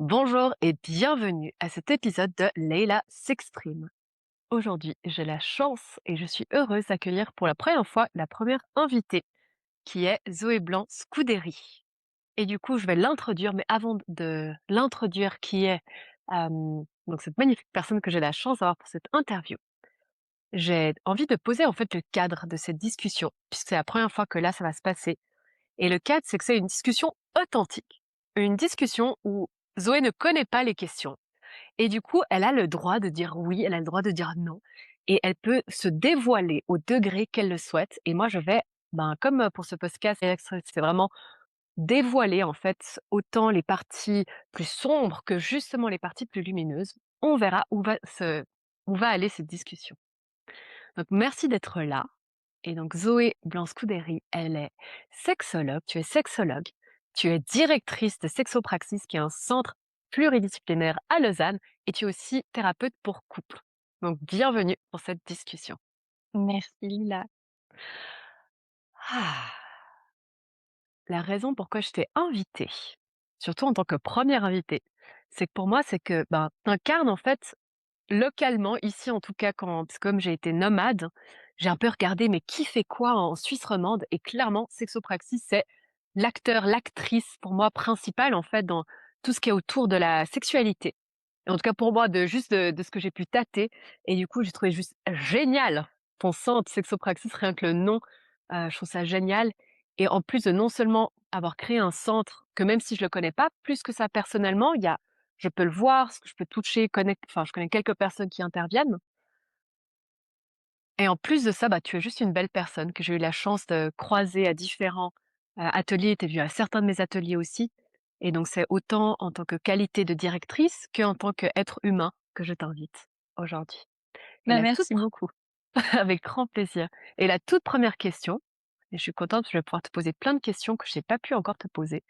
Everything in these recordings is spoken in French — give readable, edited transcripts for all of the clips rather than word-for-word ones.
Bonjour et bienvenue à cet épisode de Leila s'exprime. Aujourd'hui, j'ai la chance et je suis heureuse d'accueillir pour la première fois la première invitée, qui est Zoé Blanc-Scuderi. Et du coup, je vais l'introduire, mais avant de l'introduire, qui est donc cette magnifique personne que j'ai la chance d'avoir pour cette interview, j'ai envie de poser en fait le cadre de cette discussion, puisque c'est la première fois que là, ça va se passer. Et le cadre, c'est que c'est une discussion authentique. Une discussion où Zoé ne connaît pas les questions. Et du coup, elle a le droit de dire oui, elle a le droit de dire non. Et elle peut se dévoiler au degré qu'elle le souhaite. Et moi, je vais, comme pour ce podcast, c'est vraiment dévoiler, en fait, autant les parties plus sombres que justement les parties plus lumineuses. On verra où va aller cette discussion. Donc, merci d'être là. Et donc, Zoé Blanc-Scuderi, elle est sexologue. Tu es sexologue. Tu es directrice de Sexopraxis, qui est un centre pluridisciplinaire à Lausanne. Et tu es aussi thérapeute pour couple. Donc, bienvenue pour cette discussion. Merci Lila. Ah, la raison pourquoi je t'ai invitée, surtout en tant que première invitée, c'est que pour moi, c'est que t'incarnes en fait localement, ici en tout cas, parce que comme j'ai été nomade, j'ai un peu regardé mais qui fait quoi en Suisse romande, et clairement Sexopraxis, c'est l'acteur, l'actrice pour moi principale en fait dans tout ce qui est autour de la sexualité. Et en tout cas pour moi, de ce que j'ai pu tâter, et du coup j'ai trouvé juste génial ton centre Sexopraxis, rien que le nom, je trouve ça génial. Et en plus de non seulement avoir créé un centre que même si je le connais pas plus que ça personnellement, je peux le voir, je peux toucher, connaître, enfin, je connais quelques personnes qui interviennent. Et en plus de ça, tu es juste une belle personne que j'ai eu la chance de croiser à différents ateliers. Tu es venue à certains de mes ateliers aussi. Et donc, c'est autant en tant que qualité de directrice qu'en tant qu'être humain que je t'invite aujourd'hui. Et Bah, merci beaucoup. avec grand plaisir. Et la toute première question, et je suis contente parce que je vais pouvoir te poser plein de questions que je n'ai pas pu encore te poser.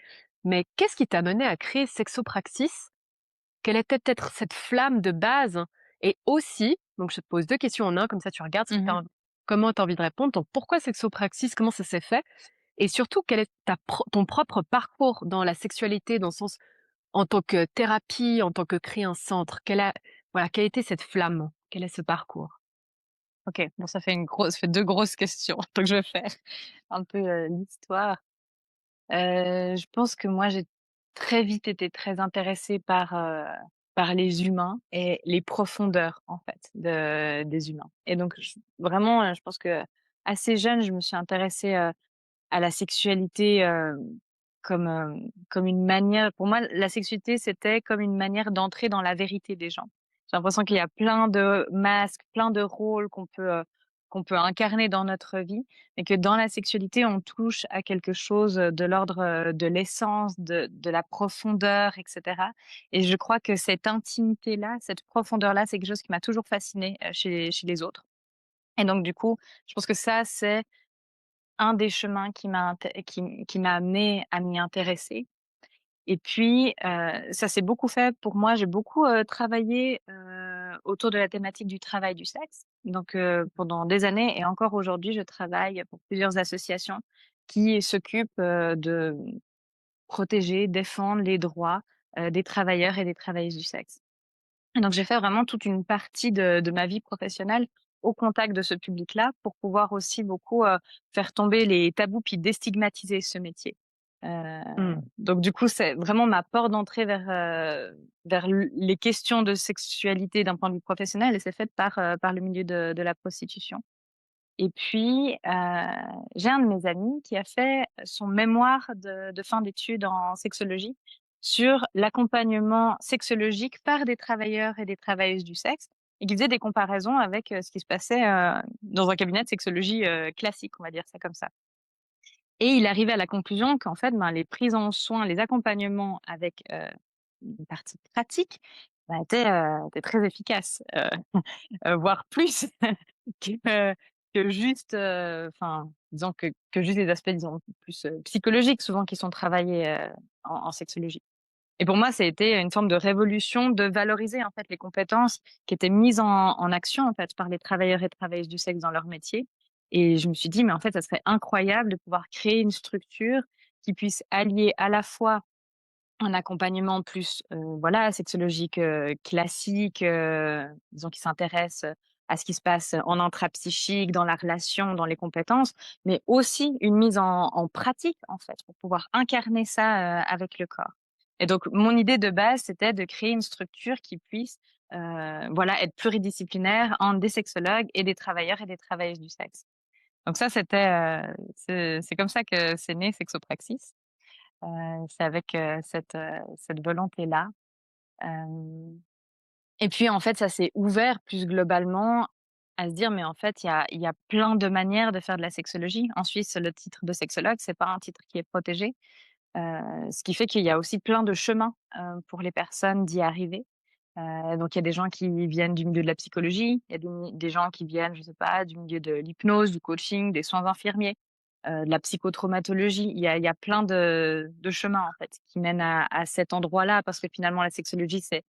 Mais qu'est-ce qui t'a mené à créer Sexopraxis? Quelle était peut-être cette flamme de base? Et aussi, donc je te pose 2 questions en un, comme ça tu regardes ce que Mmh. comment tu as envie de répondre. Donc pourquoi Sexopraxis? Comment ça s'est fait? Et surtout, quel est ton propre parcours dans la sexualité, dans le sens en tant que thérapie, en tant que créer un centre? Quelle a été cette flamme? Quel est ce parcours? OK, bon ça fait 2 grosses questions, donc je vais faire un peu, l'histoire. Je pense que moi j'ai très vite été très intéressée par les humains et les profondeurs en fait des humains et donc vraiment, je pense que assez jeune, je me suis intéressée, à la sexualité, comme une manière pour moi, la sexualité, c'était comme une manière d'entrer dans la vérité des gens. J'ai l'impression qu'il y a plein de masques, plein de rôles qu'on peut incarner dans notre vie, mais que dans la sexualité, on touche à quelque chose, de l'ordre, de l'essence, de la profondeur et cetera et je crois que cette intimité-là, cette profondeur-là, c'est quelque chose qui m'a toujours fascinée, chez les autres et donc du coup, je pense que ça, c'est un des chemins qui m'a amenée à m'y intéresser et puis, ça s'est beaucoup fait pour moi. J'ai beaucoup, travaillé, autour de la thématique du travail du sexe. Donc, pendant des années et encore aujourd'hui, je travaille pour plusieurs associations qui s'occupent, de protéger, défendre les droits, des travailleurs et des travailleuses du sexe. Et donc j'ai fait vraiment toute une partie de ma vie professionnelle au contact de ce public-là pour pouvoir aussi beaucoup, faire tomber les tabous puis déstigmatiser ce métier. Heu, Mmh. donc du coup, c'est vraiment ma porte d'entrée vers les questions de sexualité d'un point de vue professionnel et c'est fait par le milieu de la prostitution. Et puis, j'ai un de mes amis qui a fait son mémoire de fin d'études en sexologie sur l'accompagnement sexologique par des travailleurs et des travailleuses du sexe et qui faisait des comparaisons avec, ce qui se passait, dans un cabinet de sexologie, classique, on va dire ça comme ça. Et il arrivait à la conclusion qu'en fait, les prises en soin, les accompagnements avec, une partie pratique, étaient très efficaces, voire plus que que juste, enfin, disons que juste les aspects, disons, plus, psychologiques souvent qui sont travaillés, en sexologie. Et pour moi, ça a été une forme de révolution de valoriser, en fait, les compétences qui étaient mises en action, en fait, par les travailleurs et travailleuses du sexe dans leur métier. Et je me suis dit: «Mais en fait, ça serait incroyable de pouvoir créer une structure qui puisse allier à la fois un accompagnement plus, voilà, sexologique, classique, disons qui s'intéresse, à ce qui se passe en intrapsychique, dans la relation, dans les compétences, mais aussi une mise en pratique, en fait, pour pouvoir incarner ça, avec le corps. Et donc mon idée de base, c'était de créer une structure qui puisse, voilà, être pluridisciplinaire entre des sexologues et des travailleurs et des travailleuses du sexe. Donc ça, c'est comme ça que c'est né Sexopraxis. C'est avec, cette volonté-là. Hem Et puis, en fait, ça s'est ouvert plus globalement à se dire: «Mais en fait, il y a plein de manières de faire de la sexologie». En Suisse, le titre de sexologue, c'est pas un titre qui est protégé, ce qui fait qu'il y a aussi plein de chemins, pour les personnes d'y arriver. Donc il y a des gens qui viennent du milieu de la psychologie, il y a des gens qui viennent, je sais pas, du milieu de l'hypnose, du coaching, des soins infirmiers, de la psychotraumatologie. Il y a plein de chemins, en fait, qui mènent à cet endroit-là parce que finalement la sexologie, c'est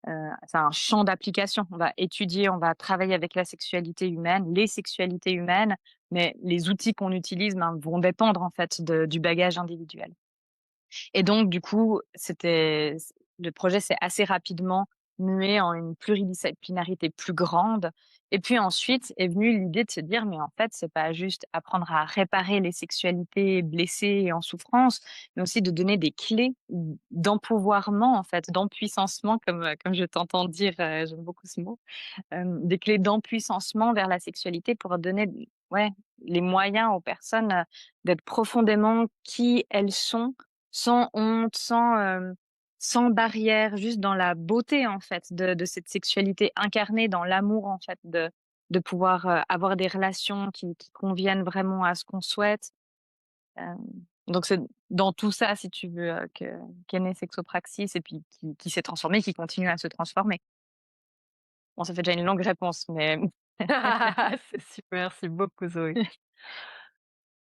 un champ d'application. On va étudier, on va travailler avec la sexualité humaine, les sexualités humaines, mais les outils qu'on utilise, ben, vont dépendre, en fait, du bagage individuel. Et donc du coup, le projet s'est assez rapidement mué en une pluridisciplinarité plus grande. Et puis ensuite est venue l'idée de se dire: «Mais en fait, c'est pas juste apprendre à réparer les sexualités blessées et en souffrance, mais aussi de donner des clés d'empouvoirment, en fait, d'empuissancement», comme je t'entends dire, j'aime beaucoup ce mot, des clés d'empuissancement vers la sexualité pour donner, ouais, les moyens aux personnes, d'être profondément qui elles sont, sans honte, sans barrière, juste dans la beauté, en fait, de cette sexualité incarnée, dans l'amour, en fait, de pouvoir, avoir des relations qui conviennent vraiment à ce qu'on souhaite. Hem, donc c'est dans tout ça, si tu veux, qu'est né Sexopraxis et puis qui s'est transformé, qui continue à se transformer. Bon, ça fait déjà une longue réponse, mais C'est super, merci beaucoup Zoé.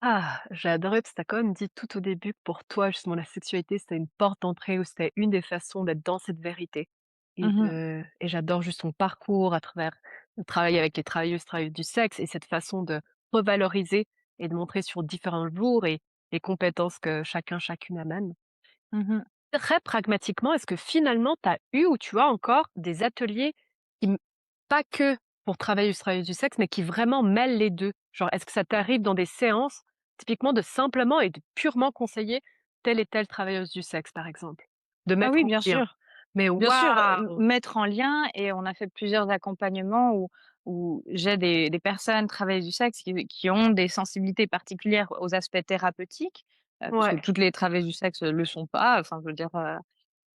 Ah, j'ai adoré parce que tu as quand même dit tout au début que pour toi, justement, la sexualité, c'était une porte d'entrée ou c'était une des façons d'être dans cette vérité Mmh mh. et j'adore juste ton parcours à travers le travail avec les travailleuses, travailleurs du sexe et cette façon de revaloriser et de montrer sur différents jours et les compétences que chacun, chacune amène. Mmh. Très pragmatiquement, est-ce que finalement tu as eu ou tu as encore des ateliers qui m pas que pour travailleuses du sexe, mais qui vraiment mêlent les 2? Genre, est-ce que ça t'arrive dans des séances, typiquement de simplement et de purement conseiller telle et telle travailleuse du sexe, par exemple? De Ah mettre oui, en bien lien? sûr. Mais Bien sûr, waouh! mettre en lien et on a fait plusieurs accompagnements où j'ai des personnes travailleuses du sexe qui ont des sensibilités particulières aux aspects thérapeutiques, parce que Ouais, toutes les travailleuses du sexe, le sont pas, enfin, je veux dire,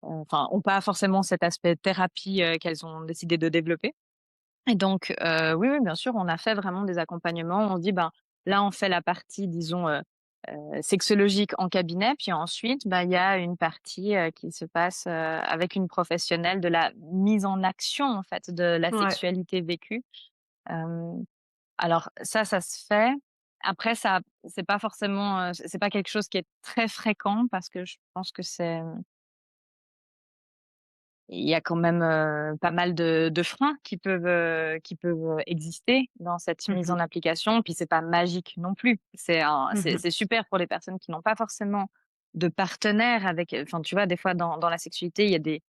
enfin, ont pas forcément cet aspect thérapie, qu'elles ont décidé de développer. Et donc, oui, oui, bien sûr, on a fait vraiment des accompagnements. On se dit: «Ben, là, on fait la partie, disons, sexologique en cabinet, puis ensuite, bah, il y a une partie, qui se passe, avec une professionnelle de la mise en action, en fait, de la ouais. sexualité vécue». Hem, alors ça se fait. Après ça c'est pas forcément, c'est pas quelque chose qui est très fréquent parce que je pense que il y a quand même, pas mal de freins qui peuvent exister dans cette Mmh mise mh. en application. Puis c'est pas magique non plus. Mmh. C'est super pour les personnes qui n'ont pas forcément de partenaire avec, enfin, tu vois, des fois dans la sexualité, il y a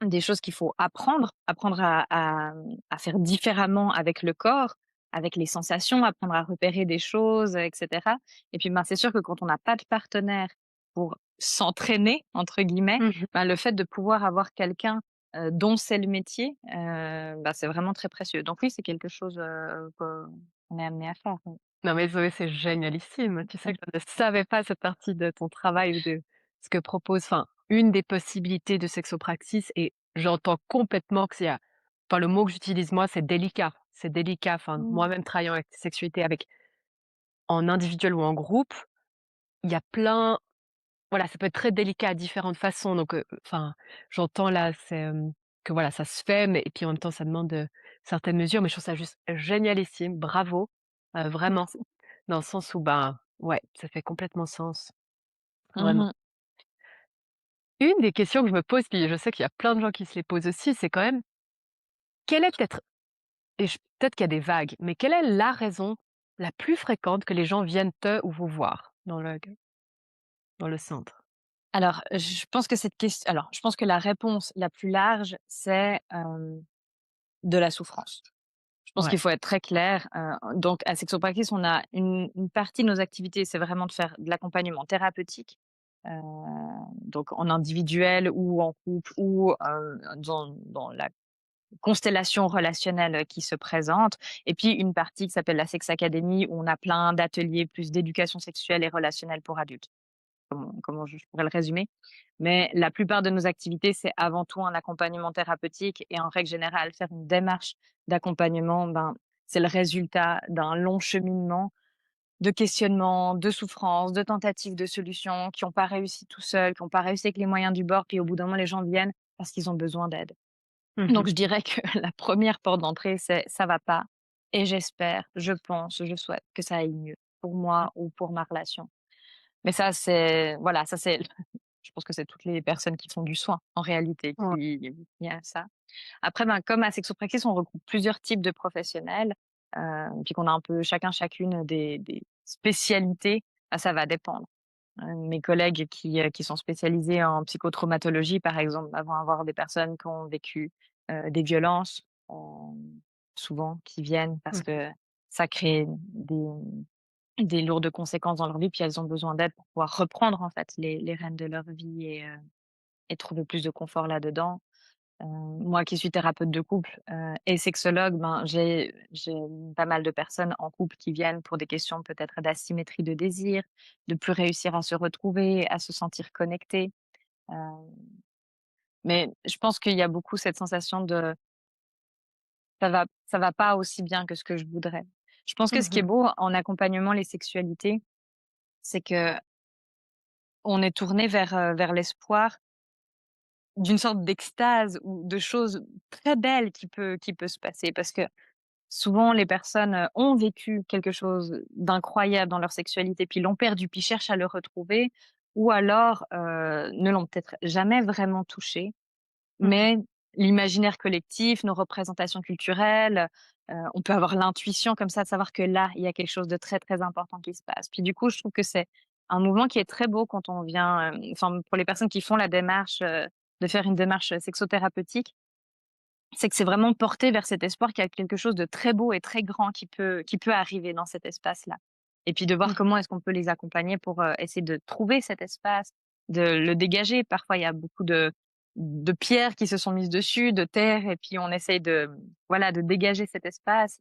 des choses qu'il faut apprendre à faire différemment avec le corps, avec les sensations, apprendre à repérer des choses, et cetera. Et puis, ben, c'est sûr que quand on n'a pas de partenaire pour «s'entraîner» entre guillemets, Mmh. ben, le fait de pouvoir avoir quelqu'un, dont c'est le métier, bah, c'est vraiment très précieux. Donc oui, c'est quelque chose, qu'on est amené à faire, oui. Non mais Zoé, c'est génialissime. Tu sais que je ne savais pas cette partie de ton travail ou de ce que propose enfin, une des possibilités de sexopraxis et j'entends complètement que c'est enfin, le mot que j'utilise moi, c'est délicat. C'est délicat. Enfin, Mmh. moi-même travaillant avec la sexualité avec en individuel ou en groupe, il y a plein voilà, ça peut être très délicat à différentes façons donc enfin, j'entends là, que voilà, ça se fait mais et puis en même temps, ça demande, certaines mesures mais je trouve ça juste génialissime. Bravo, vraiment. Merci. Dans le sens où, ben, ouais, ça fait complètement sens, vraiment. Mmh. Une des questions que je me pose, puis je sais qu'il y a plein de gens qui se les posent aussi, c'est quand même, quelle est peut-être et peut-être qu'il y a des vagues, mais quelle est la raison la plus fréquente que les gens viennent te ou vous voir dans le centre? Alors, je pense que la réponse la plus large, c'est, de la souffrance. Je pense qu'il Ouais. faut être très clair, donc à Sexo Practice, on a une partie de nos activités, c'est vraiment de faire de l'accompagnement thérapeutique, heu, donc en individuel ou en couple ou, dans la constellation relationnelle qui se présente, et puis une partie qui s'appelle la Sex Academy où on a plein d'ateliers plus d'éducation sexuelle et relationnelle pour adultes. Comment je pourrais le résumer? Mais la plupart de nos activités, c'est avant tout un accompagnement thérapeutique, et en règle générale, faire une démarche d'accompagnement, ben, c'est le résultat d'un long cheminement de questionnement, de souffrance, de tentatives de solutions qui n'ont pas réussi tout seuls, qui n'ont pas réussi avec les moyens du bord, puis au bout d'un moment, les gens viennent parce qu'ils ont besoin d'aide. Mmh. Donc je dirais que la première porte d'entrée, c'est: «Ça va pas et j'espère, je pense, je souhaite que ça aille mieux pour moi ou pour ma relation». Mais ça, c'est voilà, ça c'est je pense que c'est toutes les personnes qui font du soin, en réalité, Ouais. qui a ça. Après, ben, comme à Sexopraxis, on regroupe plusieurs types de professionnels, puis qu'on a un peu chacun, chacune des spécialités, bah, ça va dépendre. Mes collègues qui sont spécialisés en psychotraumatologie, par exemple, bah, vont avoir des personnes qui ont vécu, des violences, souvent qui viennent parce Mmh. que ça crée des lourdes conséquences dans leur vie, puis elles ont besoin d'aide pour pouvoir reprendre, en fait, les rênes de leur vie et trouver plus de confort là-dedans. Moi qui suis thérapeute de couple, et sexologue, ben, j'ai pas mal de personnes en couple qui viennent pour des questions peut-être d'asymétrie de désir, de plus réussir à se retrouver, à se sentir connecté. Heu, mais je pense qu'il y a beaucoup cette sensation de: «Ça va pas aussi bien que ce que je voudrais». Je pense que ce qui est Mmh. beau en accompagnement les sexualités, c'est qu'on est tourné vers l'espoir d'une sorte d'extase ou de choses très belles qui peut se passer. Parce que souvent les personnes, ont vécu quelque chose d'incroyable dans leur sexualité, puis l'ont perdu, puis cherchent à le retrouver, ou alors, ne l'ont peut-être jamais vraiment touché, Mmh. mais l'imaginaire collectif, nos représentations culturelles, on peut avoir l'intuition comme ça de savoir que là, il y a quelque chose de très, très important qui se passe. Puis du coup, je trouve que c'est un mouvement qui est très beau quand on vient, enfin pour les personnes qui font la démarche, de faire une démarche, sexothérapeutique, c'est que c'est vraiment porté vers cet espoir qu'il y a quelque chose de très beau et très grand qui peut arriver dans cet espace-là. Et puis de voir Mmh. comment est-ce qu'on peut les accompagner pour, essayer de trouver cet espace, de le dégager. Parfois, il y a beaucoup de pierres qui se sont mises dessus, de terre, et puis on essaye de, voilà, de dégager cet espace.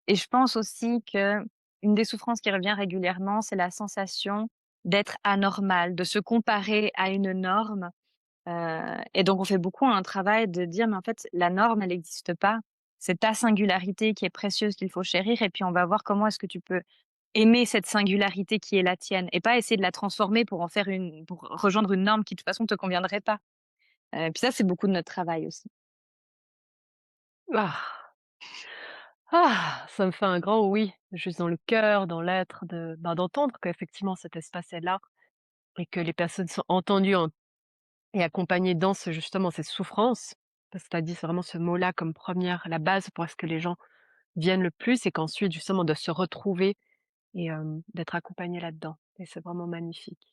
Et je pense aussi que une des souffrances qui revient régulièrement, c'est la sensation d'être anormal, de se comparer à une norme. Et donc on fait beaucoup un travail de dire: «Mais en fait, la norme, elle n'existe pas. C'est ta singularité qui est précieuse, qu'il faut chérir, et puis on va voir comment est-ce que tu peux aimer cette singularité qui est la tienne, et pas essayer de la transformer pour en faire pour rejoindre une norme qui de toute façon te conviendrait pas». Puis ça, c'est beaucoup de notre travail aussi. Ah! Ah! Ça me fait un grand oui, juste dans le cœur, dans l'être de ben, d'entendre qu'effectivement cet espace est là et que les personnes sont entendues et accompagnées dans ce justement ces souffrances. Parce que tu as dit, c'est vraiment ce mot-là comme première la base pour ce que les gens viennent le plus et qu'ensuite justement de se retrouver et d'être accompagnés là-dedans et c'est vraiment magnifique.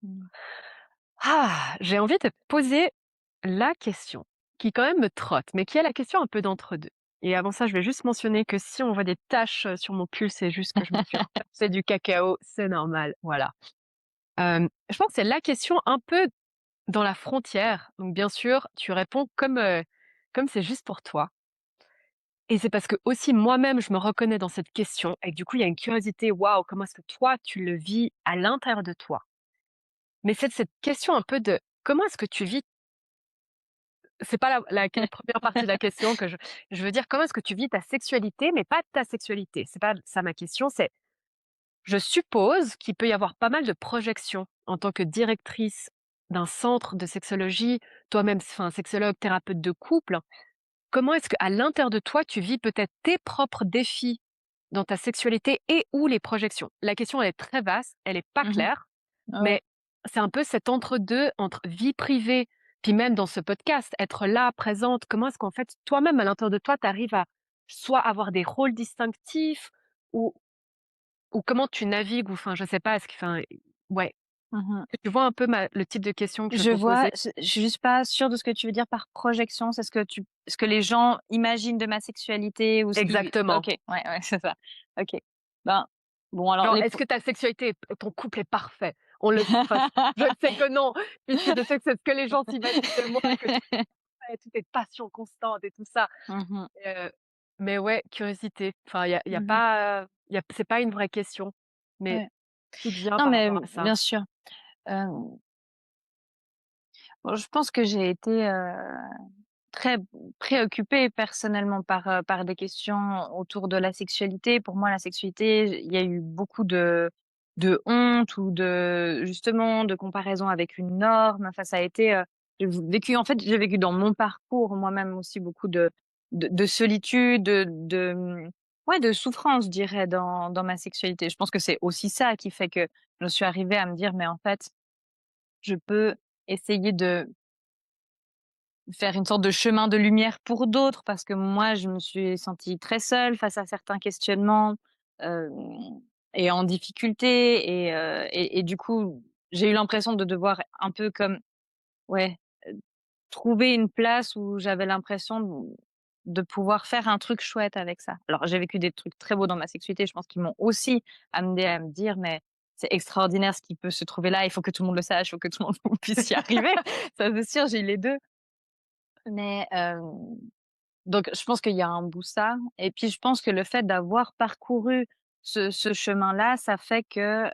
Mmh. Ah! J'ai envie de te poser la question qui quand même me trotte, mais qui est la question un peu d'entre-deux. Et avant ça, je vais juste mentionner que si on voit des taches, sur mon pull, c'est juste que je me suis c'est du cacao, c'est normal, voilà. Je pense que c'est la question un peu dans la frontière, donc bien sûr, tu réponds comme c'est juste pour toi et c'est parce que aussi moi-même je me reconnais dans cette question et que du coup il y a une curiosité, waouh, comment est-ce que toi tu le vis à l'intérieur de toi? Mais c'est cette question un peu de comment est-ce que tu vis. C'est pas la 1re partie de la question que je veux dire comment est-ce que tu vis ta sexualité, mais pas ta sexualité. C'est pas ça ma question, c'est je suppose qu'il peut y avoir pas mal de projections en tant que directrice d'un centre de sexologie, toi-même enfin sexologue, thérapeute de couple. Comment est-ce qu'à l'intérieur de toi, tu vis peut-être tes propres défis dans ta sexualité et ou les projections? La question elle est très vaste, elle est pas Mmh. claire. Ouais. Mais c'est un peu cet entre-deux, entre vie privée, puis même dans ce podcast, être là, présente. Comment est-ce qu'en fait, toi-même, à l'intérieur de toi, tu arrives à soit avoir des rôles distinctifs ou ou comment tu navigues ou enfin, je sais pas, est-ce que enfin, ouais. Mmh. Tu vois un peu ma le type de question que je veux Je vois, proposer? je suis juste pas sûre de ce que tu veux dire par projection. C'est ce que les gens imaginent de ma sexualité ou ce qui OK, Exactement. ouais, ouais, c'est ça. OK. Ben, bon alors Genre, les est-ce pro que ta sexualité est ton couple est parfait? On le enfin, je sais que non, puisque je sais que c'est ce que les gens s'imaginent de moi, que tout est passion constante et tout ça. Mmh mh. Heu, mais ouais, curiosité. Enfin, il y a Mmh. pas, y a c'est pas une vraie question, mais Ouais. tout te vient Non par mais rapport à ça. bien sûr. Hem, bon je pense que j'ai été, très préoccupée personnellement par des questions autour de la sexualité. Pour moi, la sexualité, il y a eu beaucoup de honte ou de justement de comparaison avec une norme. Enfin, ça a été, j'ai vécu dans mon parcours moi-même aussi beaucoup de solitude, ouais, de souffrance, je dirais, dans ma sexualité. Je pense que c'est aussi ça qui fait que je suis arrivée à me dire: «Mais en fait, je peux essayer de faire une sorte de chemin de lumière pour d'autres parce que moi, je me suis sentie très seule face à certains questionnements, hem et en difficulté et du coup, j'ai eu l'impression de devoir un peu comme ouais, trouver une place où j'avais l'impression de pouvoir faire un truc chouette avec ça. Alors j'ai vécu des trucs très beaux dans ma sexualité, je pense qu'ils m'ont aussi amené à me dire: «Mais c'est extraordinaire ce qui peut se trouver là, il faut que tout le monde le sache, il faut que tout le monde puisse y arriver». Ça c'est sûr, j'ai eu les 2. Mais donc je pense qu'il y a un bout ça et puis je pense que le fait d'avoir parcouru ce chemin-là, ça fait que,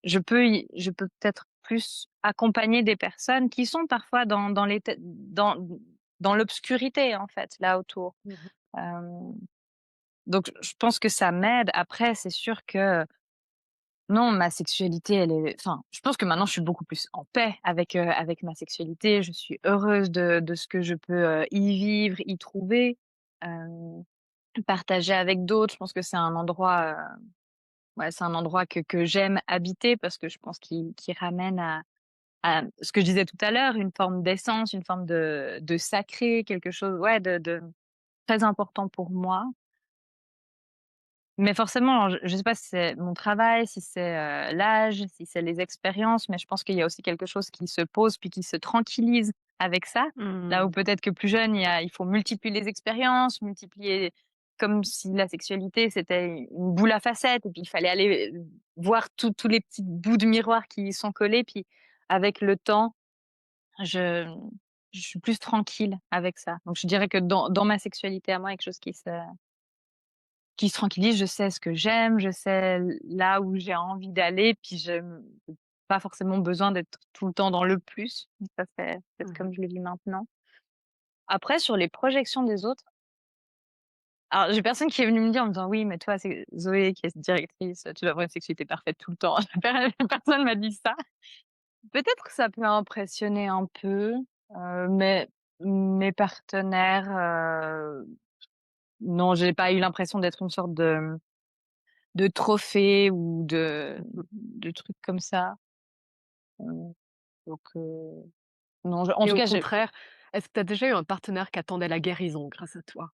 je peux peut-être plus accompagner des personnes qui sont parfois dans l'obscurité, en fait, là autour. Mmh mh. Hem, donc je pense que ça m'aide. Après, c'est sûr que non, ma sexualité, elle est enfin, je pense que maintenant je suis beaucoup plus en paix avec ma sexualité. Je suis heureuse de ce que je peux, y vivre, y trouver, hem, partager avec d'autres. Je pense que c'est un endroit, ouais, c'est un endroit que j'aime habiter parce que je pense qu'il ramène à ce que je disais tout à l'heure, une forme d'essence, une forme de sacré, quelque chose, ouais, de très important pour moi. Mais forcément, alors je sais pas si c'est mon travail, si c'est, l'âge, si c'est les expériences, mais je pense qu'il y a aussi quelque chose qui se pose puis qui se tranquillise avec ça. Là où Mmh. peut-être que plus jeune, il faut multiplier les expériences, multiplier comme si la sexualité, c'était une boule à facettes et puis il fallait aller, voir tous les petits bouts de miroir qui y sont collés. Puis avec le temps, je je suis plus tranquille avec ça. Donc je dirais que dans ma sexualité à moi, il y a quelque chose qui se tranquillise, je sais ce que j'aime, je sais là où j'ai envie d'aller, puis je pas forcément besoin d'être tout le temps dans le plus. Ça, c'est peut-être Mmh mh. comme je le vis maintenant. Après sur les projections des autres, alors j'ai personne qui est venu me dire en me disant: «Oui, mais toi, c'est Zoé qui est directrice, tu dois avoir une sexualité parfaite tout le temps». Personne m'a dit ça. Peut-être que ça peut impressionner un peu, mais mes partenaires, non, j'ai pas eu l'impression d'être une sorte de trophées ou Mmh. de trucs comme ça, donc non, je en Et tout au cas, j'ai contraire, est-ce que tu as déjà eu un partenaire qui attendait la guérison grâce à toi?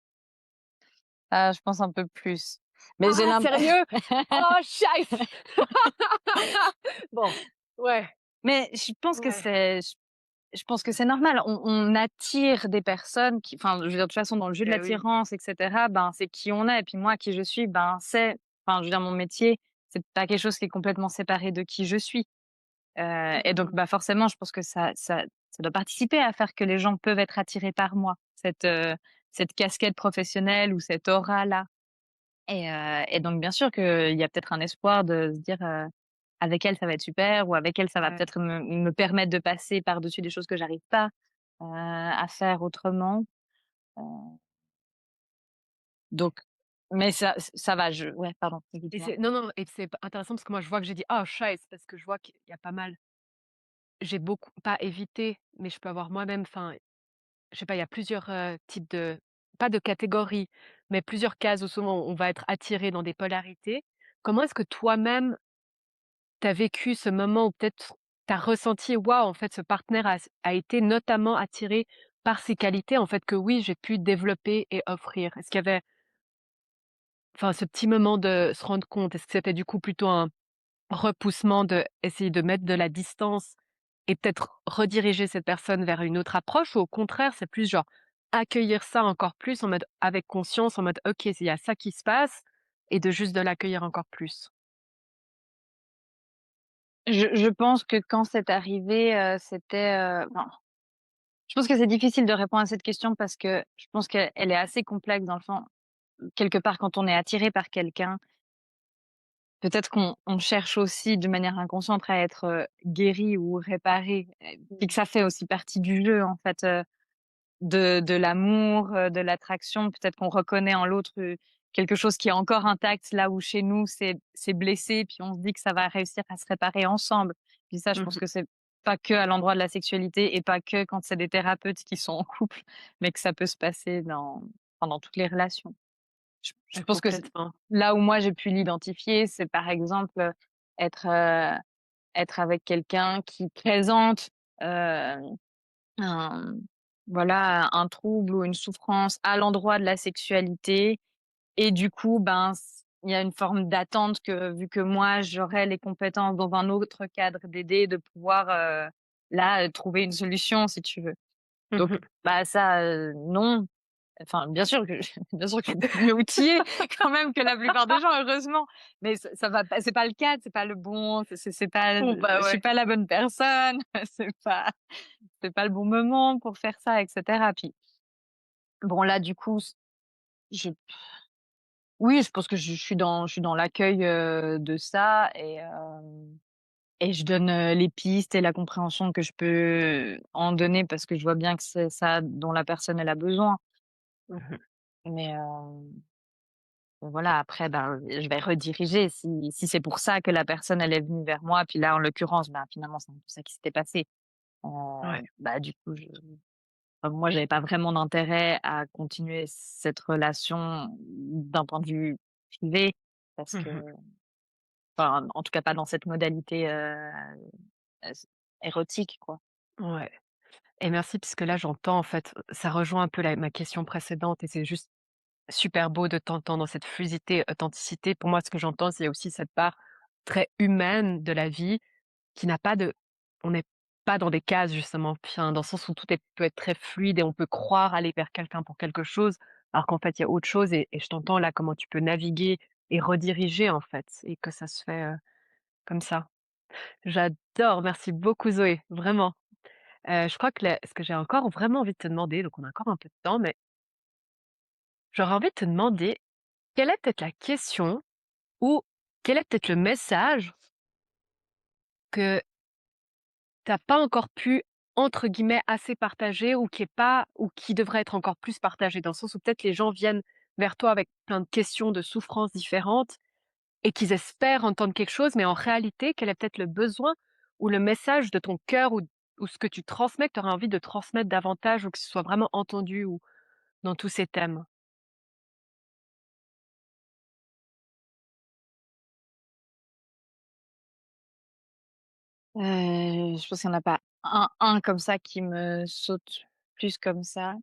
je pense un peu plus, mais j'ai Ah l'imp sérieux? Oh scheisse! Bon, ouais, mais je pense que ouais. je pense que c'est normal. On attire des personnes qui enfin, je veux dire, de toute façon, dans le jeu de Eh oui. l'attirance et cetera, ben, c'est qui on est et puis moi, qui je suis, ben, c'est enfin, je veux dire, mon métier, c'est pas quelque chose qui est complètement séparé de qui je suis, et donc, Mmh. bah, forcément, je pense que ça doit participer à faire que les gens peuvent être attirés par moi, cette casquette professionnelle ou cette aura-là et donc bien sûr qu'il y a peut-être un espoir de se dire, «Avec elle, ça va être super» ou «Avec elle, ça va Ouais. peut-être me permettre de passer par-dessus des choses que j'arrive pas, à faire autrement». Heu, donc mais ça va, je ouais, pardon, vas-y, Et dis-moi? c'est non, non et c'est p intéressant parce que moi je vois que j'ai dit: «Oh scheiße» parce que je vois qu'il y a pas mal j'ai beaucoup pas évité, mais je peux avoir moi-même enfin, je sais pas, il y a plusieurs, types de pas de catégories, mais plusieurs cases où souvent on va être attiré dans des polarités. Comment est-ce que toi-même tu as vécu ce moment où peut-être tu as ressenti: «Waouh, en fait, ce partenaire a été notamment attiré par ces qualités, en fait, que oui, j'ai pu développer et offrir»? Est-ce qu'il y avait enfin, ce petit moment de se rendre compte, est-ce que c'était du coup plutôt un repoussement de essayer de mettre de la distance et peut-être rediriger cette personne vers une autre approche ou au contraire, c'est plus genre accueillir ça encore plus en mode avec conscience, en mode: «OK, il y a ça qui se passe» et de juste de l'accueillir encore plus? Je pense que quand c'est arrivé, enfin, je pense que c'est difficile de répondre à cette question parce que je pense qu'elle est assez complexe dans le sens quelque part quand on est attiré par quelqu'un, peut-être qu'on cherche aussi de manière inconsciente à être, guéri ou réparé, et que ça fait aussi partie du jeu en fait, de l'amour, de l'attraction. Peut-être qu'on reconnaît en l'autre, quelque chose qui est encore intact, là où chez nous c'est blessé, puis on se dit que ça va réussir à se réparer ensemble. Puis ça, je pense Mmh. que c'est pas que à l'endroit de la sexualité et pas que quand c'est des thérapeutes qui sont en couple, mais que ça peut se passer dans toutes les relations. Je pense que c Complètement. là où moi j'ai pu l'identifier, c'est par exemple, être, être avec quelqu'un qui présente, un voilà, un trouble ou une souffrance à l'endroit de la sexualité et du coup, ben, il y a une forme d'attente que vu que moi j'aurais les compétences dans un autre cadre d'aider, de pouvoir, là, trouver une solution si tu veux. Donc, Mmh. bah, ça, non. Enfin, bien sûr que bien sûr que je suis beaucoup mieux outillée quand même que la plupart des gens, heureusement. Mais ça va pas c'est pas le cas, c'est pas le bon, c'est pas Oh je bah, suis ouais. pas la bonne personne, c'est pas le bon moment pour faire ça et cetera. Puis bon là, du coup, je oui, je pense que je suis dans l'accueil, de ça et je donne, les pistes et la compréhension que je peux en donner parce que je vois bien que c'est ça dont la personne elle a besoin. Mmh. Mais, voilà, après, ben, je vais rediriger si c'est pour ça que la personne elle est venue vers moi. Puis là, en l'occurrence, ben, finalement, c'est un peu ça qui s'était passé. Ouais. Bah, du coup, moi, j'avais pas vraiment d'intérêt à continuer cette relation d'un point de vue privé parce que Mmh. enfin, en tout cas pas dans cette modalité, s érotique, quoi. Ouais et merci puisque là, j'entends en fait, ça rejoint un peu la ma question précédente et c'est juste super beau de t'entendre dans cette fluidité, authenticité. Pour moi, ce que j'entends, c'est aussi cette part très humaine de la vie qui n'a pas de on n'est pas dans des cases justement, enfin, dans le sens où tout est peut être très fluide et on peut croire aller vers quelqu'un pour quelque chose, alors qu'en fait, il y a autre chose et je t'entends là comment tu peux naviguer et rediriger en fait et que ça se fait, comme ça. J'adore, merci beaucoup Zoé, vraiment. Je crois que la ce que j'ai encore vraiment envie de te demander, donc on a encore un peu de temps, mais j'aurais envie de te demander quelle est peut-être la question ou quel est peut-être le message que tu as pas encore pu, entre guillemets, «assez partager» ou qui est pas ou qui devrait être encore plus partagé? Dans le sens où peut-être les gens viennent vers toi avec plein de questions, de souffrances différentes et qu'ils espèrent entendre quelque chose, mais en réalité, quel est peut-être le besoin ou le message de ton cœur ou ce que tu transmets, que tu aurais envie de transmettre davantage ou que ce soit vraiment entendu ou dans tous ces thèmes? Je pense qu'il y en a pas un comme ça qui me saute plus comme ça,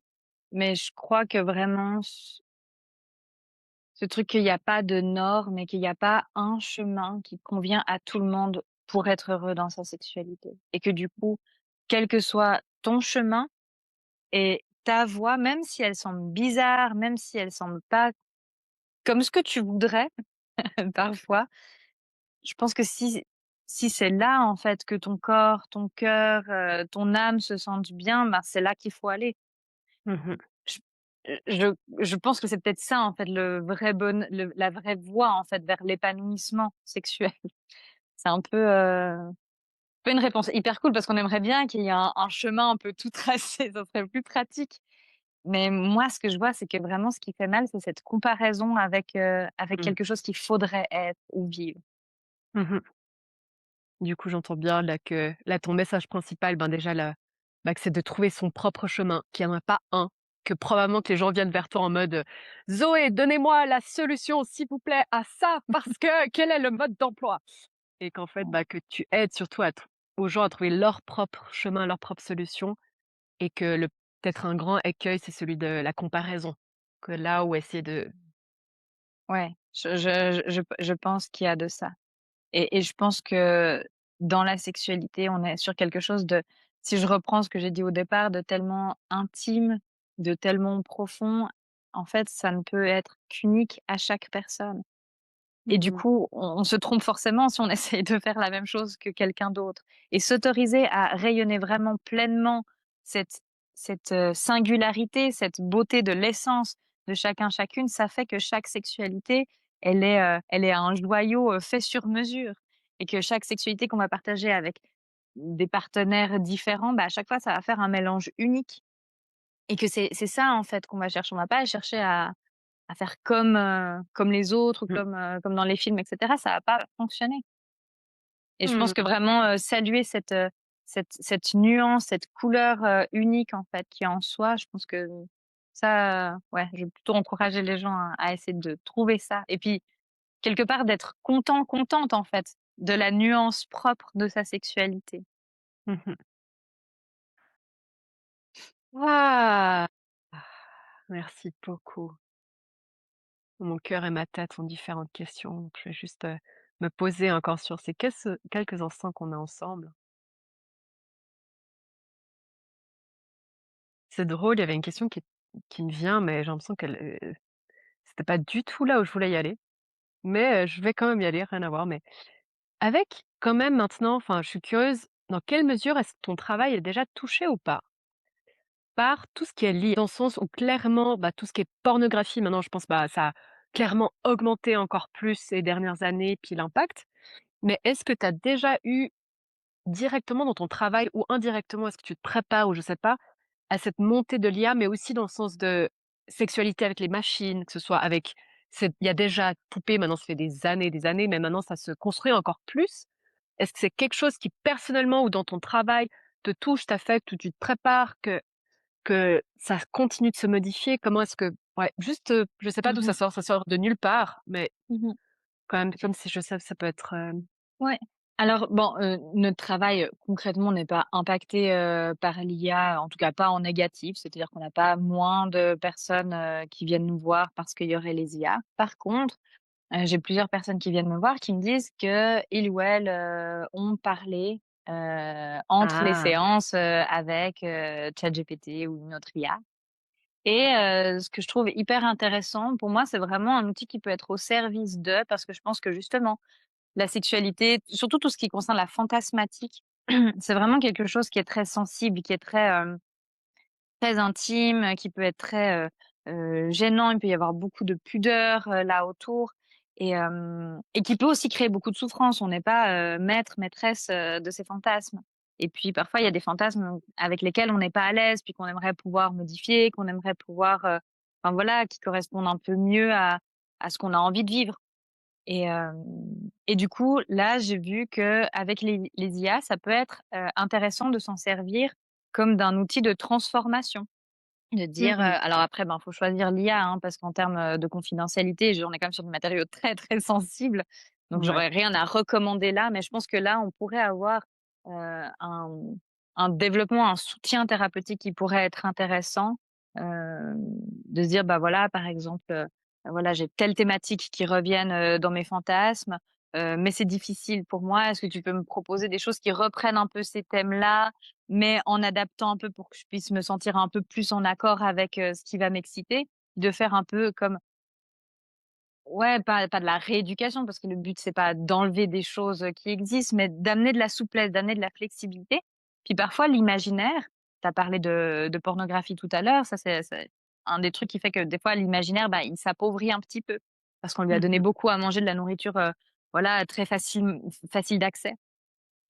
mais je crois que vraiment ce truc qu'il y a pas de normes et qu'il y a pas un chemin qui convient à tout le monde pour être heureux dans sa sexualité et que du coup, quel que soit ton chemin et ta voix, même si elle semble bizarre, même si elle semble pas comme ce que tu voudrais parfois, je pense que si c'est là, en fait, que ton corps, ton cœur, ton âme se sentent bien, ben, c'est là qu'il faut aller. Mmh. Je je pense que c'est peut-être ça, en fait, le la vraie voie, en fait, vers l'épanouissement sexuel. C'est un peu une réponse hyper cool parce qu'on aimerait bien qu'il y ait un chemin un peu tout tracé, ça serait plus pratique. Mais moi, ce que je vois, c'est que vraiment ce qui fait mal, c'est cette comparaison avec Mmh. quelque chose qu'il faudrait être ou vivre. Mmh. Du coup, j'entends bien là que là, ton message principal, ben, déjà là, bah, que c'est de trouver son propre chemin, qu'il y en a pas un, que probablement que les gens viennent vers toi en mode, «Zoé, donnez-moi la solution s'il vous plaît à ça parce que quel est le mode d'emploi?» et qu'en fait, bah, que tu aides surtout à tr aux gens à trouver leur propre chemin, leur propre solution et que le peut-être un grand écueil, c'est celui de la comparaison. Que là où essayer de Ouais, je pense qu'il y a de ça. et je pense que dans la sexualité, on est sur quelque chose de, si je reprends ce que j'ai dit au départ, de tellement intime, de tellement profond. En fait, ça ne peut être qu'unique à chaque personne. Et du Mmh. coup, on se trompe forcément si on essaye de faire la même chose que quelqu'un d'autre. Et s'autoriser à rayonner vraiment pleinement cette singularité, cette beauté de l'essence de chacun, chacune, ça fait que chaque sexualité, elle est un joyau, fait sur mesure, et que chaque sexualité qu'on va partager avec des partenaires différents, bah, à chaque fois, ça va faire un mélange unique, et que c'est ça, en fait, qu'on va chercher. On va pas chercher à faire comme les autres ou Mmh. comme dans les films et cetera, ça va pas fonctionner. Et je pense que Mmh. vraiment, saluer cette nuance, cette couleur, unique en fait qui est en soi, je pense que ça, ouais, je vais plutôt encourager les gens à essayer de trouver ça, et puis quelque part d'être content, contente en fait, de la nuance propre de sa sexualité. Mmh. Ah! Merci beaucoup. Mon cœur et ma tête ont différentes questions, donc je vais juste, me poser encore sur ces quelques instants qu'on a ensemble. C'est drôle, il y avait une question qui me vient, mais j'ai l'impression qu'elle, c'était pas du tout là où je voulais y aller, mais je vais quand même y aller, rien à voir, mais avec quand même maintenant, enfin, je suis curieuse, dans quelle mesure est-ce que ton travail est déjà touché ou pas par tout ce qui est lié dans le sens où clairement, bah, tout ce qui est pornographie maintenant je pense, bah, ça a clairement augmenté encore plus ces dernières années, puis l'impact. Mais est-ce que tu as déjà eu directement dans ton travail ou indirectement, est-ce que tu te prépares ou je sais pas, à cette montée de l'IA, mais aussi dans le sens de sexualité avec les machines, que ce soit avec il y a déjà poupées, maintenant ça fait des années, mais maintenant ça se construit encore plus. Est-ce que c'est quelque chose qui personnellement ou dans ton travail te touche, t'affecte ou tu te prépares que ça continue de se modifier? Comment est-ce que ouais, juste, je sais pas d'où Mmh. ça sort de nulle part, mais Mmh. quand même comme si je sais que ça peut être, Ouais. Alors bon, notre travail, concrètement n'est pas impacté, par l'IA, en tout cas pas en négatif. C'est-à-dire qu'on n'a pas moins de personnes, qui viennent nous voir parce qu'il y aurait les IA. Par contre, j'ai plusieurs personnes qui viennent me voir qui me disent qu'ils ou elles, ont parlé, entre les ah! séances, avec, ChatGPT ou une autre IA, et ce que je trouve hyper intéressant pour moi, c'est vraiment un outil qui peut être au service d'eux, parce que je pense que justement la sexualité, surtout tout ce qui concerne la fantasmatique, c'est vraiment quelque chose qui est très sensible, qui est très, très intime, qui peut être très, gênant. Il peut y avoir beaucoup de pudeur, là autour, et qui peut aussi créer beaucoup de souffrance. On n'est pas, maître, maîtresse, de ses fantasmes, et puis parfois il y a des fantasmes avec lesquels on n'est pas à l'aise, puis qu'on aimerait pouvoir modifier, qu'on aimerait pouvoir, enfin voilà, qui correspondent un peu mieux à ce qu'on a envie de vivre. Et du coup, là, j'ai vu qu'avec les IA, ça peut être, intéressant de s'en servir comme d'un outil de transformation. De dire, Mmh. alors après, ben, faut choisir l'IA, hein, parce qu'en termes, de confidentialité, on est quand même sur des matériaux très, très sensibles, donc Ouais. j'aurais rien à recommander là. Mais je pense que là, on pourrait avoir, un développement, un soutien thérapeutique qui pourrait être intéressant, de se dire: «Bah, voilà, par exemple, voilà, j'ai telle thématique qui reviennent, dans mes fantasmes, mais c'est difficile pour moi. Est-ce que tu peux me proposer des choses qui reprennent un peu ces thèmes-là, mais en adaptant un peu pour que je puisse me sentir un peu plus en accord avec, ce qui va m'exciter?» De faire un peu comme, ouais, pas de la rééducation, parce que le but, c'est pas d'enlever des choses, qui existent, mais d'amener de la souplesse, d'amener de la flexibilité. Puis parfois l'imaginaire, tu as parlé de pornographie tout à l'heure, ça c'est un des trucs qui fait que des fois l'imaginaire, bah, il s'appauvrit un petit peu, parce qu'on lui a donné Mmh. beaucoup à manger de la nourriture, voilà, très facile d'accès.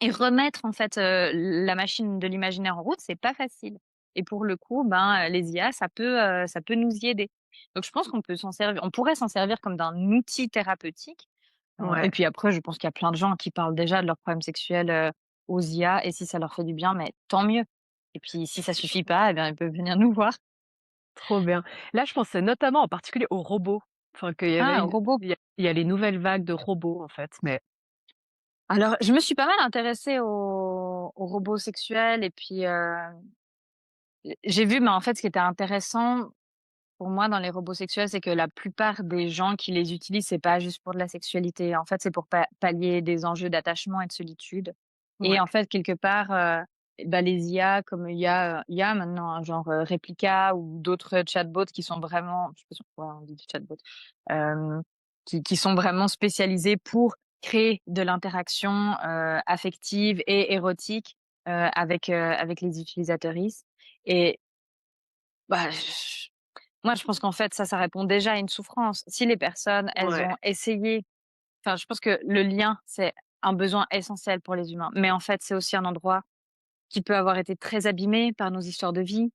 Et remettre en fait, la machine de l'imaginaire en route, c'est pas facile, et pour le coup, ben, les IA, ça peut nous y aider. Donc je pense on pourrait s'en servir comme d'un outil thérapeutique, et Ouais, puis après, je pense qu'il y a plein de gens qui parlent déjà de leurs problèmes sexuels, aux IA, et si ça leur fait du bien, mais tant mieux. Et puis si ça suffit pas, eh bien, ils peuvent venir nous voir. trop bien. Là, je pensais notamment en particulier aux robots, enfin qu'il y avait Ah, une robot. il y a les nouvelles vagues de robots, en fait, mais Alors je me suis pas mal intéressée aux robots sexuels, et puis, j'ai vu, mais en fait, ce qui était intéressant, pour moi dans les robots sexuels, c'est que la plupart des gens qui les utilisent, c'est pas juste pour de la sexualité. En fait, c'est pour pallier des enjeux d'attachement et de solitude et Ouais, en fait, quelque part, bah, les IA comme il y a maintenant un genre, Replika ou d'autres chatbots qui sont vraiment je sais pas si ouais, on dit chatbot, hem, qui sont vraiment spécialisés pour créer de l'interaction, affective et érotique, avec les utilisateuristes et bah, moi, je pense qu'en fait, ça répond déjà à une souffrance. Si les personnes, elles ouais. ont essayé enfin, je pense que le lien, c'est un besoin essentiel pour les humains. Mais en fait, c'est aussi un endroit qui peut avoir été très abîmé par nos histoires de vie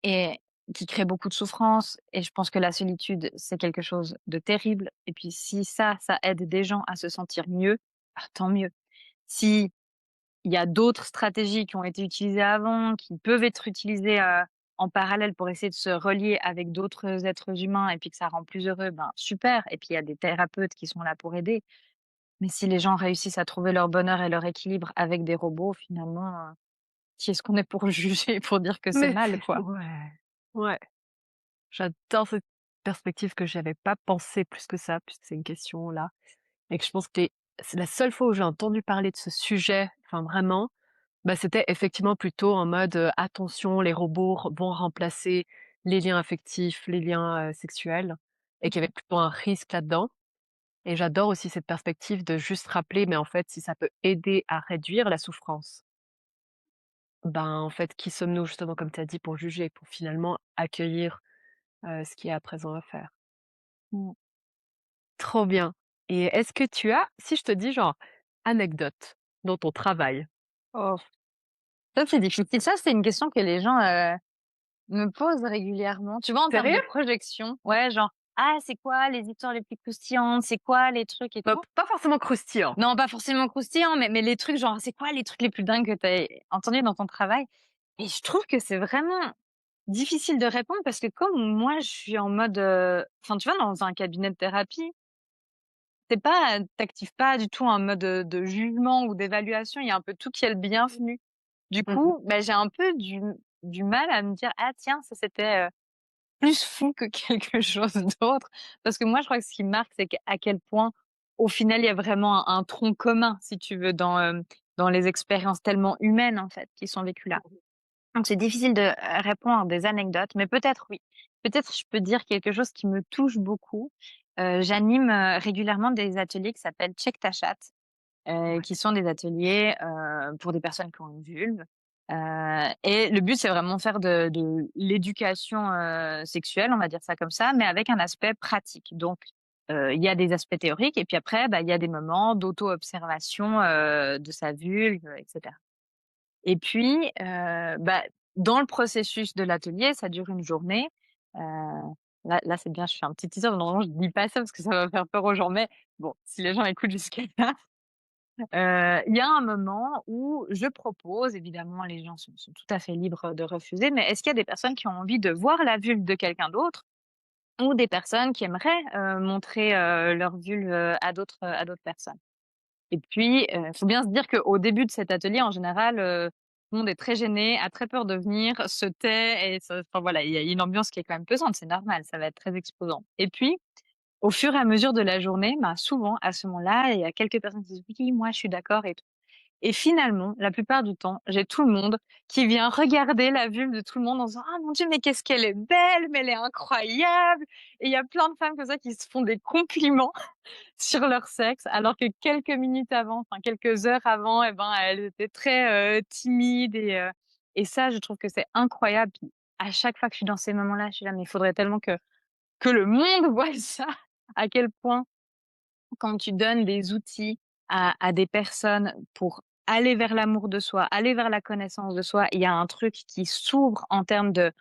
et qui crée beaucoup de souffrance. Et je pense que la solitude, c'est quelque chose de terrible. Et puis, si ça aide des gens à se sentir mieux, bah, tant mieux. Si il y a d'autres stratégies qui ont été utilisées avant, qui peuvent être utilisées, en parallèle pour essayer de se relier avec d'autres êtres humains et puis que ça rend plus heureux, ben, super et puis il y a des thérapeutes qui sont là pour aider. Mais si les gens réussissent à trouver leur bonheur et leur équilibre avec des robots, finalement, qui est-ce qu'on est pour juger, pour dire que c'est Mais mal, c'est quoi? ouais, ouais. J'adore cette perspective que j'avais pas pensé plus que ça, puisque c'est une question là et que je pense que c'est la seule fois où j'ai entendu parler de ce sujet, enfin vraiment, bah, c'était effectivement plutôt en mode, attention les robots vont remplacer les liens affectifs, les liens, sexuels et qu'il y avait plutôt un risque là-dedans et j'adore aussi cette perspective de juste rappeler, mais en fait, si ça peut aider à réduire la souffrance, ben, en fait, qui sommes-nous justement comme tu as dit pour juger, pour finalement accueillir, ce qui est à présent à faire? Mmh. Trop bien et est-ce que tu as si je te dis genre anecdote dans ton travail? Oh, ça, c'est difficile. Ça, c'est une question que les gens, me posent régulièrement. Tu vois, en termes de Sérieux? projection, ouais, genre: «Ah, c'est quoi les histoires les plus croustillantes? C'est quoi les trucs et Bah, tout?» pas forcément croustillant. Non, pas forcément croustillant, mais les trucs genre, c'est quoi les trucs les plus dingues que tu as entendus dans ton travail? Et je trouve que c'est vraiment difficile de répondre parce que comme moi, je suis en mode, enfin, tu vois, dans un cabinet de thérapie, c'est pas, tu pas du tout un mode, de jugement ou d'évaluation, il y a un peu tout qui est le bienvenu. Du Mmh mh. coup, bah, j'ai un peu du mal à me dire: «Ah tiens, ça c'était, plus fou que quelque chose d'autre». Parce que moi, je crois que ce qui marque, c'est à quel point, au final, il y a vraiment un tronc commun, si tu veux, dans les expériences tellement humaines, en fait, qui sont vécues là. Donc c'est difficile de, répondre à des anecdotes, mais peut-être oui. Peut-être je peux dire quelque chose qui me touche beaucoup. J'anime, régulièrement des ateliers qui s'appellent Check ta chatte, Ouais. qui sont des ateliers, pour des personnes qui ont une vulve. Et le but, c'est vraiment faire de l'éducation, sexuelle, on va dire ça comme ça, mais avec un aspect pratique. Donc, il y a des aspects théoriques et puis après, bah, il y a des moments d'auto-observation, de sa vulve, et cetera. Et puis, bah, dans le processus de l'atelier, ça dure une journée. Heu, là, c'est bien, je fais un petit teaser, normalement je dis pas ça parce que ça va faire peur aux gens, mais bon, si les gens écoutent jusqu'à là, il y a un moment où je propose, évidemment les gens sont tout à fait libres de refuser, mais est-ce qu'il y a des personnes qui ont envie de voir la vulve de quelqu'un d'autre ou des personnes qui aimeraient, montrer, leur vulve, à d'autres personnes? Et puis, faut bien se dire qu'au début de cet atelier, en général, tout le monde est très gêné, a très peur de venir, se tait et enfin voilà, il y a une ambiance qui est quand même pesante, c'est normal, ça va être très exposant. Et puis, au fur et à mesure de la journée, bah, souvent à ce moment-là, il y a quelques personnes qui disent: «Oui, moi je suis d'accord et tout». Et finalement, la plupart du temps, j'ai tout le monde qui vient regarder la vulve de tout le monde en disant: «Ah mon Dieu, mais qu'est-ce qu'elle est belle, mais elle est incroyable!» Et il y a plein de femmes comme ça qui se font des compliments sur leur sexe, alors que quelques minutes avant, enfin quelques heures avant, et ben, elles étaient très, timides et ça, je trouve que c'est incroyable. Puis à chaque fois que je suis dans ces moments-là, je suis là: «Mais il faudrait tellement que le monde voie ça, à quel point quand tu donnes des outils à des personnes pour aller vers l'amour de soi, aller vers la connaissance de soi, il y a un truc qui s'ouvre en termes de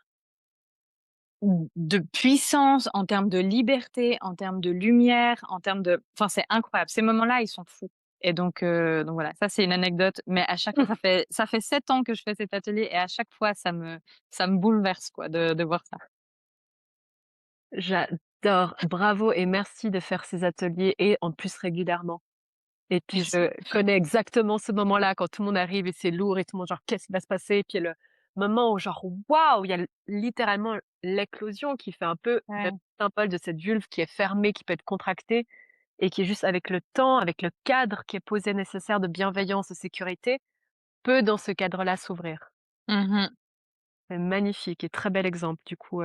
puissance, en termes de liberté, en termes de lumière, en termes de enfin, c'est incroyable. Ces moments-là, ils sont fous et donc voilà, ça, c'est une anecdote, mais à chaque fois, ça fait 7 ans que je fais cet atelier et à chaque fois, ça me bouleverse, quoi, de voir ça. J'adore, bravo et merci de faire ces ateliers et en plus régulièrement et puis Merci. je connais exactement ce moment-là quand tout le monde arrive et c'est lourd et tout le monde genre: «Qu'est-ce qui va se passer?» et puis moment où genre waouh, il y a littéralement l'éclosion qui fait un peu le Ouais. symbole de cette vulve qui est fermée, qui peut être contractée et qui est juste avec le temps, avec le cadre qui est posé nécessaire de bienveillance, de sécurité, peut dans ce cadre-là s'ouvrir. Mmh. C'est magnifique et très bel exemple du coup,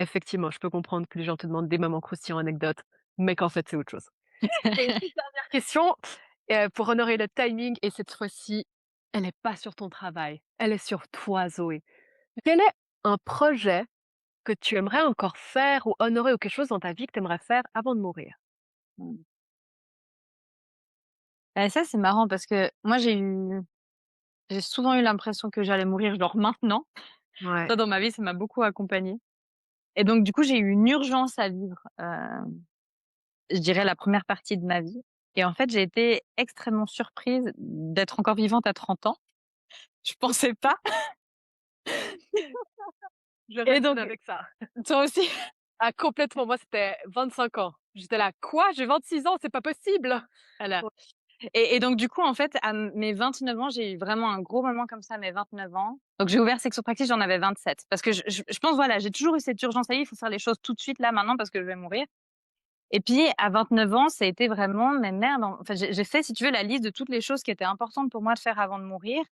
effectivement, je peux comprendre que les gens te demandent des moments croustillants, anecdotes, mais qu'en fait c'est autre chose. Et une toute dernière question, pour honorer le timing et cette fois-ci, elle est pas sur ton travail, elle est sur toi, Zoé. Quel est un projet que tu aimerais encore faire ou honorer ou quelque chose dans ta vie que tu aimerais faire avant de mourir? Mmh. Et ça, c'est marrant parce que moi, j'ai souvent eu l'impression que j'allais mourir genre maintenant. Ouais. Ça, dans ma vie, ça m'a beaucoup accompagnée et donc du coup, j'ai eu une urgence à vivre, je dirais la première partie de ma vie et en fait, j'ai été extrêmement surprise d'être encore vivante à 30 ans. Je pensais pas Je et résonne donc avec ça. toi aussi? Ah complètement, moi c'était 25 ans. J'étais là: «Quoi? J'ai 26 ans, c'est pas possible!» Voilà. Ouais. Et donc du coup, en fait, à mes 29 ans, j'ai eu vraiment un gros moment comme ça à mes 29 ans. Donc j'ai ouvert Sexopractic, j'en avais 27 parce que je pense, voilà, j'ai toujours eu cette urgence à vivre, il faut faire les choses tout de suite là, maintenant parce que je vais mourir. Et puis à 29 ans, ça a été vraiment mais merde, enfin j'ai fait, si tu veux, la liste de toutes les choses qui étaient importantes pour moi de faire avant de mourir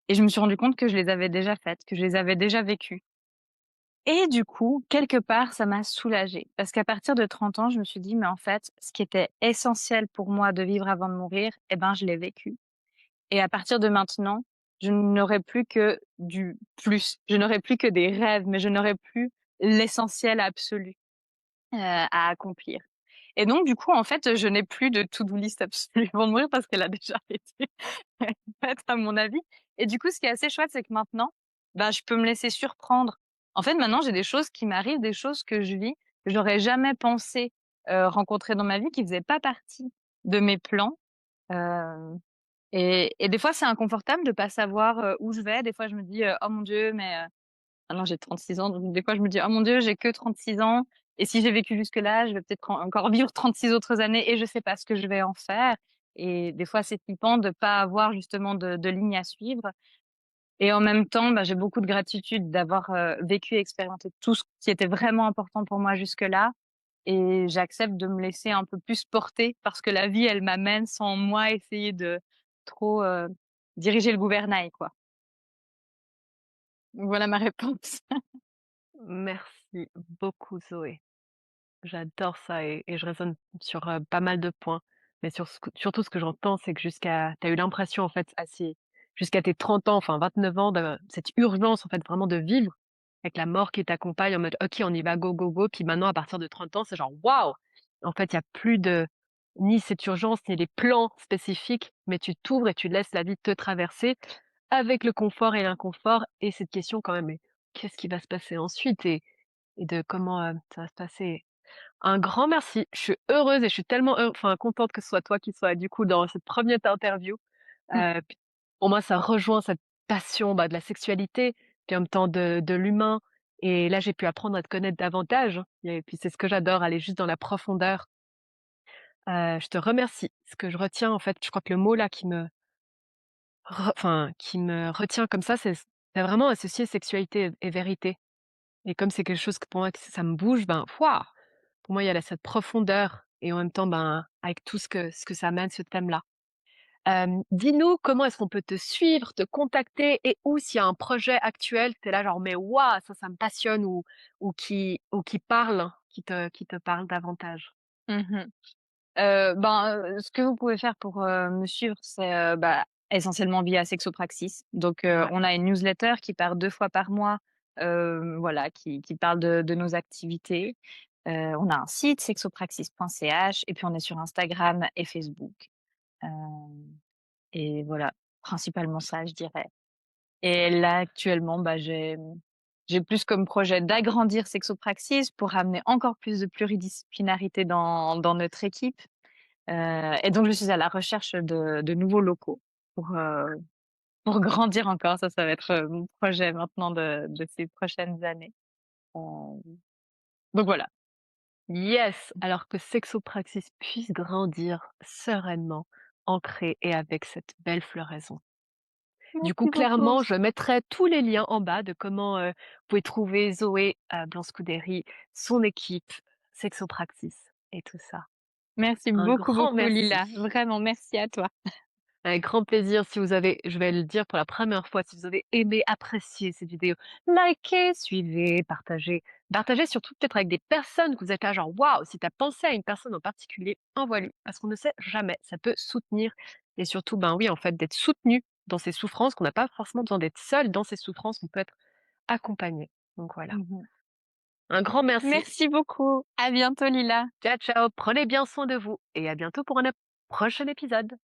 et je me suis rendu compte que je les avais déjà faites, que je les avais déjà vécues. Et du coup, quelque part, ça m'a soulagée parce qu'à partir de 30 ans, je me suis dit: «Mais en fait, ce qui était essentiel pour moi de vivre avant de mourir, eh ben, je l'ai vécu». Et à partir de maintenant, je n'aurai plus que du plus. Je n'aurai plus que des rêves, mais je n'aurai plus l'essentiel absolu, à accomplir. Et donc du coup, en fait, je n'ai plus de to-do list absolue avant de mourir parce qu'elle a déjà été faite à mon avis. Et du coup, ce qui est assez chouette, c'est que maintenant, bah, je peux me laisser surprendre. En fait, maintenant, j'ai des choses qui m'arrivent, des choses que je vis, que j'aurais jamais pensé, rencontrer dans ma vie, qui faisaient pas partie de mes plans. Hem et des fois, c'est inconfortable de pas savoir, où je vais. Des fois, je me dis: «Oh mon Dieu, mais» maintenant j'ai 36 ans, donc des fois je me dis: «Oh mon Dieu, j'ai que 36 ans et si j'ai vécu jusque-là, je vais peut-être encore vivre 36 autres années et je sais pas ce que je vais en faire». Et des fois, c'est flippant de pas avoir justement de ligne à suivre et en même temps, bah, j'ai beaucoup de gratitude d'avoir, vécu et expérimenté tout ce qui était vraiment important pour moi jusque-là et j'accepte de me laisser un peu plus porter parce que la vie, elle m'amène sans moi essayer de trop, diriger le gouvernail, quoi. Donc voilà ma réponse. Merci beaucoup Zoé. J'adore ça et je résonne sur, pas mal de points. Mais surtout ce que j'entends, c'est que tu as eu l'impression en fait assez jusqu'à tes 30 ans, enfin 29 ans de cette urgence en fait vraiment de vivre avec la mort qui t'accompagne en mode: «OK, on y va, go, go, go». Puis maintenant à partir de 30 ans, c'est genre: «Waouh!» En fait, il y a plus de ni cette urgence, ni les plans spécifiques, mais tu t'ouvres et tu laisses la vie te traverser avec le confort et l'inconfort et cette question quand même: «Mais qu'est-ce qui va se passer ensuite?» et de comment, ça va se passer. Un grand merci. Je suis heureuse et je suis tellement enfin contente que ce soit toi qui sois du coup dans cette première interview. Puis pour moi, ça rejoint cette passion, bah, de la sexualité, puis en même temps de l'humain et là, j'ai pu apprendre à te connaître davantage et puis c'est ce que j'adore, aller juste dans la profondeur. Je te remercie. Ce que je retiens en fait, je crois que le mot là qui me retient comme ça, c'est vraiment associer sexualité et vérité et comme c'est quelque chose que pour moi que ça me bouge, ben, waouh! Pour moi, il y a cette profondeur et en même temps, ben, avec tout ce que ça amène, ce thème-là. Dis-nous comment est-ce qu'on peut te suivre, te contacter et ou s'il y a un projet actuel, tu es là genre: «Mais waouh, ça me passionne» ou qui parle, qui te parle davantage? Mmh. Ben, ce que vous pouvez faire pour, me suivre, c'est, bah, essentiellement via Sexopraxis. Donc, Ouais. on a une newsletter qui part 2 fois par mois, voilà, qui parle de nos activités. On a un site sexopraxis.ch et puis on est sur Instagram et Facebook. Hem et voilà, principalement ça, je dirais. Et là, actuellement, bah, j'ai plus comme projet d'agrandir Sexopraxis pour amener encore plus de pluridisciplinarité dans notre équipe. Et donc je suis à la recherche de nouveaux locaux pour, heu, pour grandir encore. Ça va être, mon projet maintenant de ces prochaines années. Heu, donc voilà. Yes! Alors que Sexopraxis puisse grandir sereinement, ancré et avec cette belle floraison. Du coup, Merci beaucoup. clairement, je mettrai tous les liens en bas de comment, vous pouvez trouver Zoé, Blan-Scuderi, son équipe, Sexopraxis et tout ça. Merci Un beaucoup, grand beaucoup merci. Lila. Vraiment merci à toi. Avec grand plaisir, si vous avez je vais le dire pour la première fois, si vous avez aimé, apprécié cette vidéo, likez, suivez, partagez. Partagez surtout peut-être avec des personnes que vous êtes là genre: «Waouh!» Si tu as pensé à une personne en particulier, envoie-lui parce qu'on ne sait jamais, ça peut soutenir et surtout, ben, oui, en fait, d'être soutenu dans ses souffrances, qu'on n'a pas forcément besoin d'être seul dans ses souffrances, on peut être accompagné. Donc voilà. Mmh. Un grand merci. Merci beaucoup. À bientôt Lila. Ciao, ciao, prenez bien soin de vous et à bientôt pour un prochain épisode.